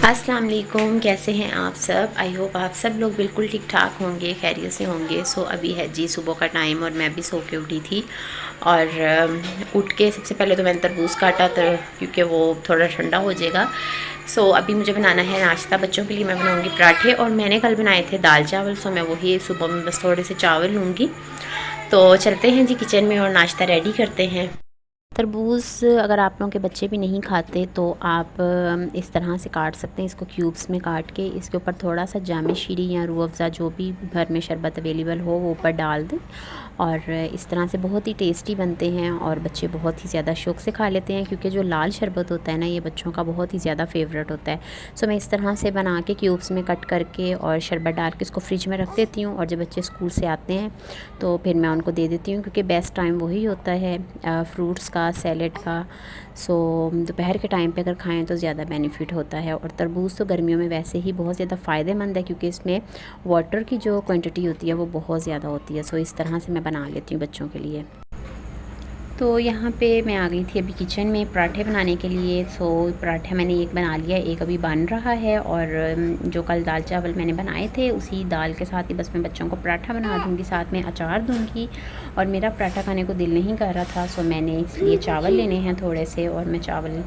अस्सलाम वालेकुम, कैसे हैं आप सब। आई होप आप सब लोग बिल्कुल ठीक ठाक होंगे, खैरियत से होंगे। अभी है जी सुबह का टाइम और मैं भी सो के उठी थी और उठ के सबसे पहले तो मैंने तरबूज काटा था क्योंकि वो थोड़ा ठंडा हो जाएगा। अभी मुझे बनाना है नाश्ता। बच्चों के लिए मैं बनाऊंगी पराठे और मैंने कल बनाए थे दाल चावल। मैं वही सुबह में बस थोड़े से चावल लूँगी। तो चलते हैं जी किचन में और नाश्ता रेडी करते हैं। तरबूज़ अगर आप लोगों के बच्चे भी नहीं खाते तो आप इस तरह से काट सकते हैं, इसको क्यूब्स में काट के इसके ऊपर थोड़ा सा जाम शीरी या रूह अफ़ज़ा जो भी घर में शरबत अवेलेबल हो वो ऊपर डाल दें और इस तरह से बहुत ही टेस्टी बनते हैं और बच्चे बहुत ही ज़्यादा शौक़ से खा लेते हैं क्योंकि जो लाल शरबत होता है ना ये बच्चों का बहुत ही ज़्यादा फेवरेट होता है। मैं इस तरह से बना के क्यूब्स में कट करके और शरबत डाल के इसको फ्रिज में रख देती हूँ और जब बच्चे स्कूल से आते हैं तो फिर मैं उनको दे देती हूँ क्योंकि बेस्ट टाइम वही होता है फ्रूट्स का, सैलेड का। दोपहर के टाइम पे अगर खाएं तो ज़्यादा बेनिफिट होता है। और तरबूज़ तो गर्मियों में वैसे ही बहुत ज़्यादा फ़ायदेमंद है क्योंकि इसमें वाटर की जो क्वांटिटी होती है वो बहुत ज़्यादा होती है। इस तरह से मैं बना लेती हूँ बच्चों के लिए। तो यहाँ पे मैं आ गई थी अभी किचन में पराठे बनाने के लिए। पराठा मैंने एक बना लिया, एक अभी बन रहा है और जो कल दाल चावल मैंने बनाए थे उसी दाल के साथ ही बस मैं बच्चों को पराठा बना दूँगी, साथ में अचार दूँगी। और मेरा पराठा खाने को दिल नहीं कर रहा था मैंने इसलिए चावल लेने हैं थोड़े से और मैं चावल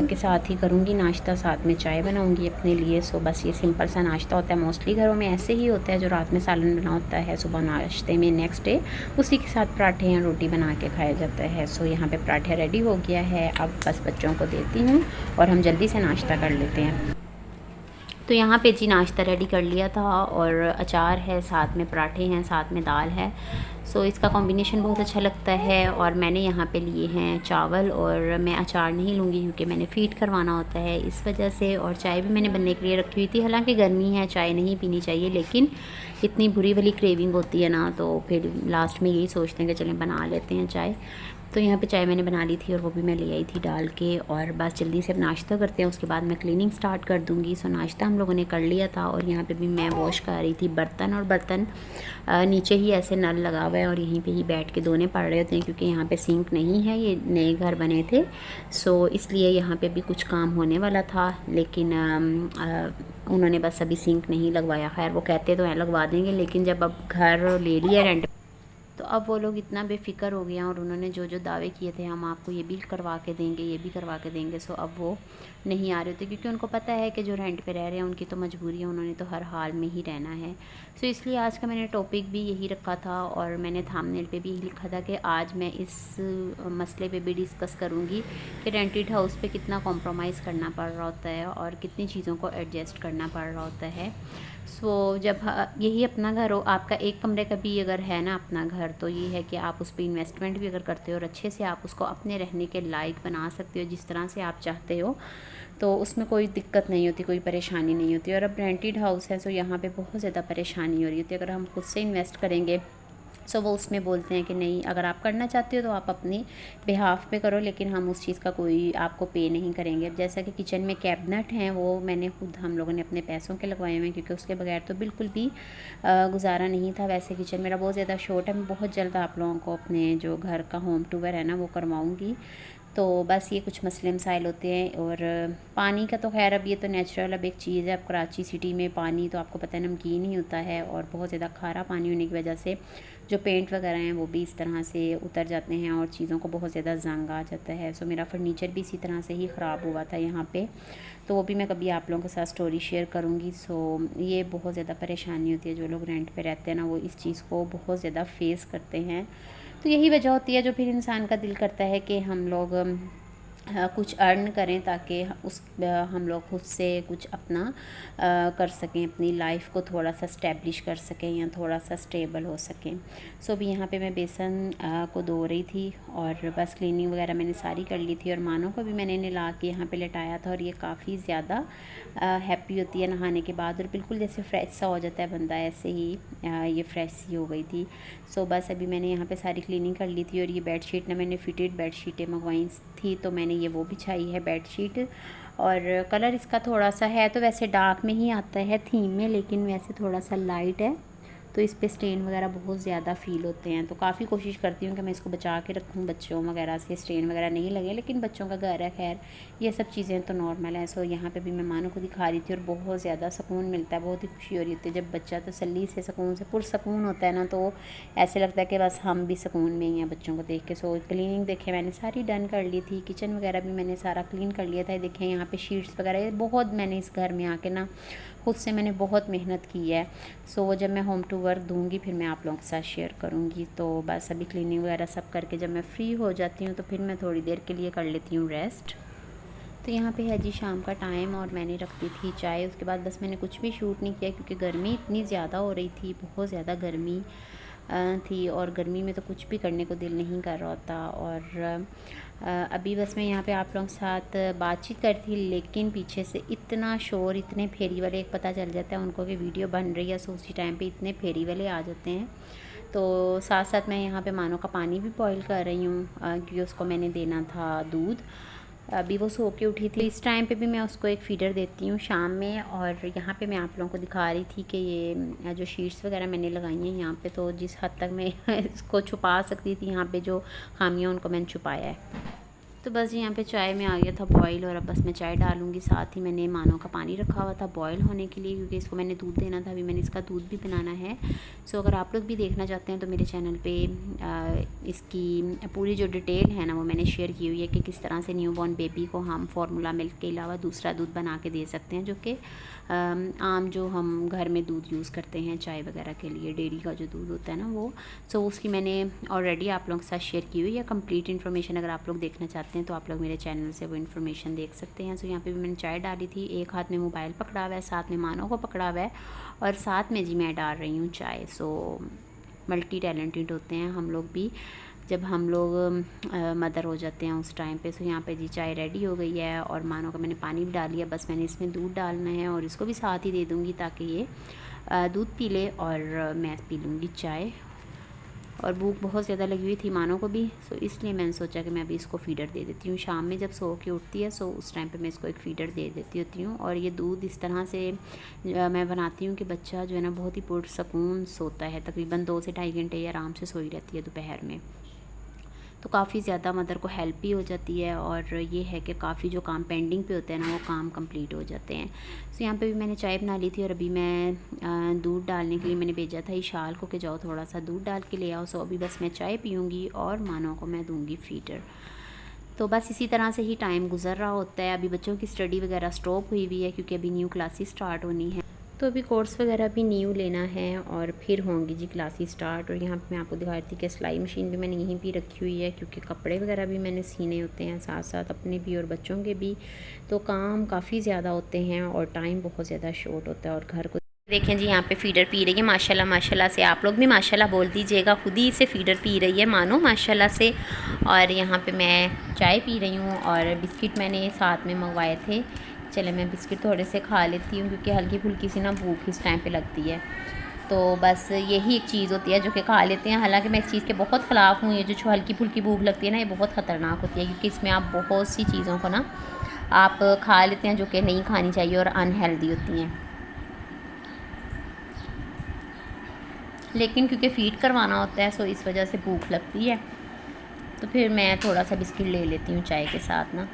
के साथ ही करूँगी नाश्ता, साथ में चाय बनाऊँगी अपने लिए। बस ये सिंपल सा नाश्ता होता है, मोस्टली घरों में ऐसे ही होता है। जो रात में सालन बना होता है सुबह नाश्ते में, नेक्स्ट डे उसी के साथ पराठे या रोटी बना के खाया जाता है। यहाँ पे पराठा रेडी हो गया है, अब बस बच्चों को देती हूँ और हम जल्दी से नाश्ता कर लेते हैं। तो यहाँ पे जी नाश्ता रेडी कर लिया था और अचार है, साथ में पराठे हैं, साथ में दाल है। इसका कॉम्बिनेशन बहुत अच्छा लगता है। और मैंने यहाँ पे लिए हैं चावल और मैं अचार नहीं लूँगी क्योंकि मैंने फीड करवाना होता है इस वजह से। और चाय भी मैंने बनने के लिए रखी हुई थी, हालांकि गर्मी है चाय नहीं पीनी चाहिए लेकिन इतनी बुरी वाली क्रेविंग होती है ना तो फिर लास्ट में यही सोचते हैं कि चलें बना लेते हैं चाय। तो यहाँ पे चाय मैंने बना ली थी और वो भी मैं ले आई थी डाल के। और बस जल्दी से अब नाश्ता करते हैं, उसके बाद मैं क्लीनिंग स्टार्ट कर दूँगी। नाश्ता हम लोगों ने कर लिया था और यहाँ पे भी मैं वॉश कर रही थी बर्तन। और बर्तन नीचे ही ऐसे नल लगा हुआ है और यहीं पे ही बैठ के धोने पड़ रहे होते हैं क्योंकि यहाँ पे सिंक नहीं है, ये नए घर बने थे। इसलिए यहाँ पे भी कुछ काम होने वाला था लेकिन उन्होंने बस अभी सिंक नहीं लगवाया। खैर वो कहते तो हैं लगवा देंगे लेकिन जब अब घर ले लिया रेंट तो अब वो लोग इतना बेफिक्र हो गए हैं और उन्होंने जो जो दावे किए थे हम आपको ये भी करवा के देंगे, ये भी करवा के देंगे, अब वो नहीं आ रहे थे क्योंकि उनको पता है कि जो रेंट पे रह रहे हैं उनकी तो मजबूरी है, उन्होंने तो हर हाल में ही रहना है। इसलिए आज का मैंने टॉपिक भी यही रखा था और मैंने थंबनेल पे भी यही लिखा था कि आज मैं इस मसले पे भी डिस्कस करूँगी कि रेंटेड हाउस पे कितना कॉम्प्रोमाइज़ करना पड़ रहा होता है और कितनी चीज़ों को एडजस्ट करना पड़ रहा होता है। जब यही अपना घर हो, आपका एक कमरे का भी अगर है ना अपना घर, तो ये है कि आप उस पर इन्वेस्टमेंट भी अगर करते हो और अच्छे से आप उसको अपने रहने के लायक बना सकते हो जिस तरह से आप चाहते हो, तो उसमें कोई दिक्कत नहीं होती, कोई परेशानी नहीं होती। और अब रेंटेड हाउस है यहाँ पे बहुत ज़्यादा परेशानी हो रही होती है। अगर हम खुद से इन्वेस्ट करेंगे वो उसमें बोलते हैं कि नहीं, अगर आप करना चाहते हो तो आप अपनी बिहाफ पे करो लेकिन हम उस चीज़ का कोई आपको पे नहीं करेंगे। जैसा कि किचन में कैबिनेट हैं वो मैंने खुद हम लोगों ने अपने पैसों के लगवाए हुए हैं क्योंकि उसके बगैर तो बिल्कुल भी गुजारा नहीं था। वैसे किचन मेरा बहुत ज़्यादा शॉर्ट है, मैं बहुत जल्द आप लोगों को अपने जो घर का होम टूर है ना वो करवाऊँगी। बस ये कुछ मसले मसाइल होते हैं। और पानी का तो खैर अब ये तो नेचुरल अब एक चीज़ है। अब कराची सिटी में पानी तो आपको पता है नमकीन ही होता है और बहुत ज़्यादा खारा पानी होने की वजह से जो पेंट वगैरह हैं वो भी इस तरह से उतर जाते हैं और चीज़ों को बहुत ज़्यादा जंग आ जाता है। मेरा फर्नीचर भी इसी तरह से ही ख़राब हुआ था यहाँ पे, तो वो भी मैं कभी आप लोगों के साथ स्टोरी शेयर करूँगी। ये बहुत ज़्यादा परेशानी होती है, जो लोग रेंट पे रहते हैं ना वो इस चीज़ को बहुत ज़्यादा फेस करते हैं। तो यही वजह होती है जो फिर इंसान का दिल करता है कि हम लोग कुछ अर्न करें ताकि हम लोग खुद से कुछ अपना कर सकें, अपनी लाइफ को थोड़ा सा स्टैब्लिश कर सकें या थोड़ा सा स्टेबल हो सकें। अभी यहाँ पे मैं बेसन को धो रही थी और बस क्लीनिंग वगैरह मैंने सारी कर ली थी और मानो को भी मैंने नहला के यहाँ पे लेटाया था और ये काफ़ी ज़्यादा हैप्पी होती है नहाने के बाद और बिल्कुल जैसे फ्रेश सा हो जाता है बंदा, ऐसे ही ये फ्रेश सी हो गई थी। बस अभी मैंने यहाँ पे सारी क्लीनिंग कर ली थी और ये बेडशीट ना मैंने फिटेड बेडशीटें मंगवाई थी तो मैंने ये वो बिछाई है बेडशीट। और कलर इसका थोड़ा सा है तो वैसे डार्क में ही आता है थीम में, लेकिन वैसे थोड़ा सा लाइट है तो इस पे स्टेन वगैरह बहुत ज़्यादा फ़ील होते हैं। तो काफ़ी कोशिश करती हूँ कि मैं इसको बचा के रखूँ, बच्चों वगैरह से स्टेन वगैरह नहीं लगे, लेकिन बच्चों का घर है, खैर ये सब चीज़ें तो नॉर्मल है। सो यहाँ पे भी मैं मानो को दिखा रही थी और बहुत ज़्यादा सुकून मिलता है, बहुत ही खुशी हो रही होती है जब बच्चा तसल्ली से सुकून से पुरसकून होता है ना, तो ऐसे लगता है कि बस हम भी सुकून में ही हैं बच्चों को देख के। सो क्लीनिंग देखें मैंने सारी डन कर ली थी, किचन वगैरह भी मैंने सारा क्लीन कर लिया था। देखें यहाँ पे शीट्स वगैरह बहुत मैंने इस घर में आके ना खुद से मैंने बहुत मेहनत की है। सो वो जब मैं होम टू वर्क दूँगी फिर मैं आप लोगों के साथ शेयर करूँगी। तो बस अभी क्लीनिंग वगैरह सब करके जब मैं फ्री हो जाती हूँ तो फिर मैं थोड़ी देर के लिए कर लेती हूँ रेस्ट। तो यहाँ पे है जी शाम का टाइम और मैंने रख दी थी चाय। उसके बाद बस मैंने कुछ भी शूट नहीं किया क्योंकि गर्मी इतनी ज़्यादा हो रही थी, बहुत ज़्यादा गर्मी थी और गर्मी में तो कुछ भी करने को दिल नहीं कर रहा होता। और अभी बस मैं यहाँ पे आप लोगों के साथ बातचीत कर थी, लेकिन पीछे से इतना शोर, इतने फेरी वाले, एक पता चल जाता है उनको कि वीडियो बन रही है, सो उसी टाइम पे इतने फेरी वाले आ जाते हैं। तो साथ साथ मैं यहाँ पे मानो का पानी भी बॉईल कर रही हूँ क्योंकि उसको मैंने देना था दूध। अभी वो सो के उठी थी, इस टाइम पे भी मैं उसको एक फीडर देती हूँ शाम में। और यहाँ पे मैं आप लोगों को दिखा रही थी कि ये जो शीट्स वगैरह मैंने लगाई हैं यहाँ पे, तो जिस हद तक मैं इसको छुपा सकती थी यहाँ पे जो खामियाँ उनको मैंने छुपाया है। तो बस यहाँ पे चाय में आ गया था बॉईल और अब बस मैं चाय डालूँगी। साथ ही मैंने मानो का पानी रखा हुआ था बॉईल होने के लिए क्योंकि इसको मैंने दूध देना था, अभी मैंने इसका दूध भी बनाना है। सो अगर आप लोग भी देखना चाहते हैं तो मेरे चैनल पे इसकी पूरी जो डिटेल है ना वो मैंने शेयर की हुई है कि किस तरह से न्यूबॉर्न बेबी को हम फार्मूला मिल्क के अलावा दूसरा दूध बना के दे सकते हैं, जो कि आम जो हम घर में दूध यूज़ करते हैं चाय वगैरह के लिए, डेयरी का जो दूध होता है ना वो। सो उसकी मैंने ऑलरेडी आप लोगों के साथ शेयर की हुई है कंप्लीट इन्फॉर्मेशन। अगर आप लोग देखना चाहते हैं तो आप लोग मेरे चैनल से वो इन्फॉर्मेशन देख सकते हैं। सो यहाँ पे भी मैंने चाय डाली थी, एक हाथ में मोबाइल पकड़ा हुआ है, साथ में मानो को पकड़ा हुआ है और साथ में जी मैं डाल रही हूँ चाय। सो मल्टी टैलेंटेड होते हैं हम लोग भी जब हम लोग मदर हो जाते हैं उस टाइम पे। सो यहाँ पे जी चाय रेडी हो गई है और मानो का मैंने पानी भी डाल लिया, बस मैंने इसमें दूध डालना है और इसको भी साथ ही दे दूँगी ताकि ये दूध पी ले और मैं पी लूँगी चाय। और भूख बहुत ज़्यादा लगी हुई थी मानो को भी, सो इसलिए मैंने सोचा कि मैं अभी इसको फ़ीडर दे देती हूँ। शाम में जब सो के उठती है सो उस टाइम पे मैं इसको एक फ़ीडर दे देती होती हूँ। और ये दूध इस तरह से मैं बनाती हूँ कि बच्चा जो है ना बहुत ही पुरसकून सोता है, तकरीबन 2 से ढाई घंटे ये आराम से सोई रहती है दोपहर में। तो काफ़ी ज़्यादा मदर को हेल्प भी हो जाती है और ये है कि काफ़ी जो काम पेंडिंग पे होते हैं ना वो काम कंप्लीट हो जाते हैं। सो यहाँ पे भी मैंने चाय बना ली थी और अभी मैं दूध डालने के लिए मैंने भेजा था इशाल को कि जाओ थोड़ा सा दूध डाल के ले आओ। सो अभी बस मैं चाय पीऊँगी और मानो को मैं दूँगी फीडर। तो बस इसी तरह से ही टाइम गुजर रहा होता है। अभी बच्चों की स्टडी वगैरह स्टॉप हुई हुई है क्योंकि अभी न्यू क्लासेस स्टार्ट होनी है, तो अभी कोर्स वगैरह भी न्यू लेना है और फिर होंगी जी क्लासेस स्टार्ट। और यहाँ पे मैं आपको दिखा रही थी कि सिलाई मशीन भी मैंने यहीं पे रखी हुई है क्योंकि कपड़े वगैरह भी मैंने सीने होते हैं साथ साथ अपने भी और बच्चों के भी। तो काम काफ़ी ज़्यादा होते हैं और टाइम बहुत ज़्यादा शॉर्ट होता है। और घर को देखें जी यहाँ पे फ़ीडर पी रही है माशाल्लाह माशाल्लाह से। आप लोग भी माशाल्लाह बोल दीजिएगा, खुद ही से फ़ीडर पी रही है मानो माशाल्लाह से। और यहाँ पे मैं चाय पी रही हूँ और बिस्किट मैंने साथ में मंगवाए थे। चले मैं बिस्किट थोड़े से खा लेती हूँ क्योंकि हल्की फुल्की सी ना भूख इस टाइम पे लगती है। तो बस यही एक चीज़ होती है जो कि खा लेते हैं। हालांकि मैं इस चीज़ के बहुत ख़िलाफ़ हूँ, ये जो हल्की फुल्की भूख लगती है ना ये बहुत ख़तरनाक होती है क्योंकि इसमें आप बहुत सी चीज़ों को ना आप खा लेते हैं जो कि नहीं खानी चाहिए और अनहेल्दी होती हैं। लेकिन क्योंकि फ़ीड करवाना होता है सो इस वजह से भूख लगती है, तो फिर मैं थोड़ा सा बिस्किट ले लेती हूँ चाय के साथ ना।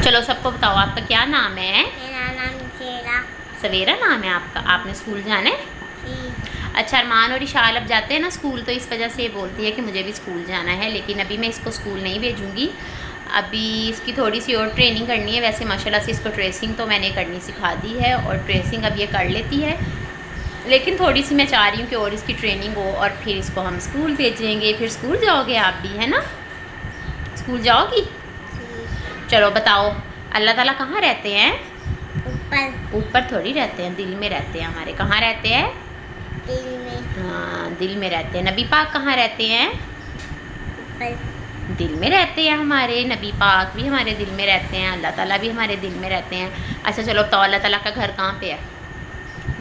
चलो सबको बताओ आपका क्या नाम है? मेरा नाम सवेरा। सवेरा नाम है आपका। आपने स्कूल जाना है? अच्छा, अरमान और इशाल अब जाते हैं ना स्कूल, तो इस वजह से ये बोलती है कि मुझे भी स्कूल जाना है। लेकिन अभी मैं इसको स्कूल नहीं भेजूँगी, अभी इसकी थोड़ी सी और ट्रेनिंग करनी है। वैसे माशाल्लाह से इसको ट्रेसिंग तो मैंने करनी सिखा दी है और ट्रेसिंग अब ये कर लेती है, लेकिन थोड़ी सी मैं चाह रही हूँ कि और इसकी ट्रेनिंग हो और फिर इसको हम स्कूल भेजेंगे। फिर स्कूल जाओगे आप भी, है ना? स्कूल जाओगी? चलो बताओ, अल्लाह ताला कहाँ रहते हैं? ऊपर। ऊपर थोड़ी रहते हैं, दिल में रहते हैं हमारे। कहाँ रहते हैं? दिल में। हाँ, दिल में रहते हैं। नबी पाक कहाँ रहते हैं? ऊपर। दिल में रहते हैं हमारे। नबी पाक भी हमारे दिल में रहते हैं, अल्लाह ताला भी हमारे दिल में रहते हैं। अच्छा चलो बताओ, अल्लाह ताला का घर कहाँ पे है?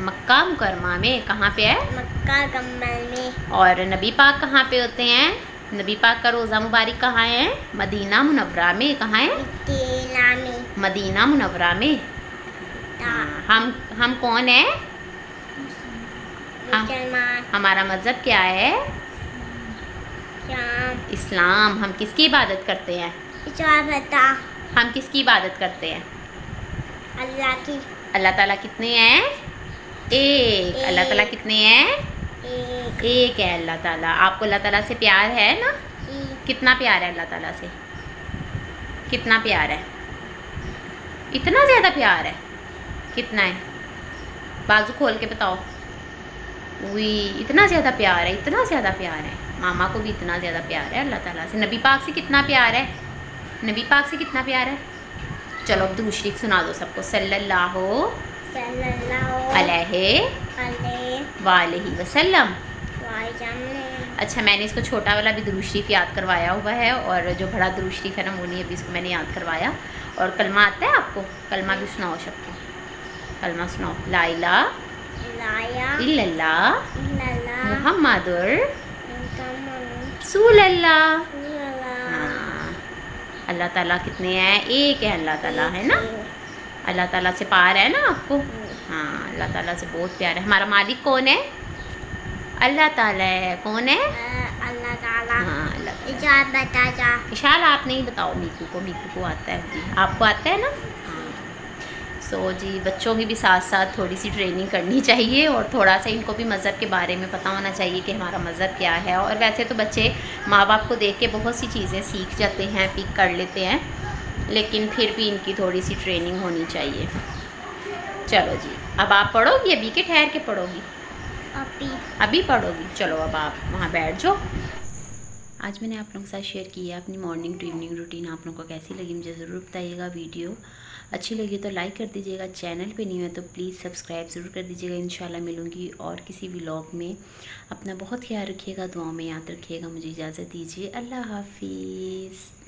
मक्का मुकरमा में। कहाँ पे है? मक्का कम्मल में। और नबी पाक कहाँ पे होते हैं? नबी पाक का रोज़ा मुबारक कहाँ है? मदीना मुनव्वरा में। कहाँ है? मदीना में। मदीना मुनव्वरा में। हम कौन है? मुसलमान, हमारा मज़हब क्या है? शाम, इस्लाम। हम किसकी इबादत करते हैं? इजाबता, हम किसकी इबादत करते हैं? अल्लाह की, अल्लाह ताला कितने हैं? एक। अल्लाह ताला कितने हैं? एक है अल्लाह ताला। आपको अल्लाह ताला से प्यार है ना? कितना प्यार है अल्लाह ताला से? कितना प्यार है? इतना ज़्यादा प्यार है? कितना है? बाजू खोल के बताओ। वही, इतना ज़्यादा प्यार है, इतना ज़्यादा प्यार है। मामा को भी इतना ज़्यादा प्यार है अल्लाह ताला से। नबी पाक से कितना प्यार है? नबी पाक से कितना प्यार है? चलो अब दुरूद शरीफ सुना दो सबको। सल्लल्लाहु अलैहि वसल्लम। अच्छा, मैंने इसको छोटा वाला भी दुरूद शरीफ याद करवाया हुआ है, और जो बड़ा दुरूद शरीफ है ना वो नहीं, अभी इसको मैंने याद करवाया। और कलमा आता है आपको? कलमा भी सुनाओ सबको। कलमा सुनाओ। ला इलाहा इल्लल्लाह मुहम्मदुर रसूलुल्लाह। हाँ, अल्लाह ताला कितने हैं? एक है अल्लाह ताला, है ना? अल्लाह ताला से प्यार है ना आपको? हाँ, अल्लाह ताला से बहुत प्यार है। हमारा मालिक कौन है? अल्लाह ताला है। कौन है? अल्लाह ताला। हाँ, अल्लाह ताला। इजाबता जा। विशाल आप नहीं बताओ मीकू को। मीकू को आता है जी, आपको आता है ना? हाँ। सो जी, बच्चों की भी साथ साथ थोड़ी सी ट्रेनिंग करनी चाहिए, और थोड़ा सा इनको भी मज़हब के बारे में पता होना चाहिए कि हमारा मज़हब क्या है। और वैसे तो बच्चे माँ बाप को देख के बहुत सी चीज़ें सीख जाते हैं, पिक कर लेते हैं, लेकिन फिर भी इनकी थोड़ी सी ट्रेनिंग होनी चाहिए। चलो जी, अब आप पढ़ोगी? अभी के ठहर के पढ़ोगी? अभी पढ़ोगी? चलो अब आप वहाँ बैठ जाओ। आज मैंने आप लोगों के साथ शेयर किया अपनी मॉर्निंग टू इवनिंग रूटीन। आप लोगों को कैसी लगी मुझे ज़रूर बताइएगा। वीडियो अच्छी लगी तो लाइक कर दीजिएगा, चैनल पे नहीं है तो प्लीज़ सब्सक्राइब ज़रूर कर दीजिएगा। इंशाल्लाह मिलूँगी और किसी व्लॉग में। अपना बहुत ख्याल रखिएगा, दुआओं में याद रखिएगा। मुझे इजाज़त दीजिए। अल्लाह हाफिज़।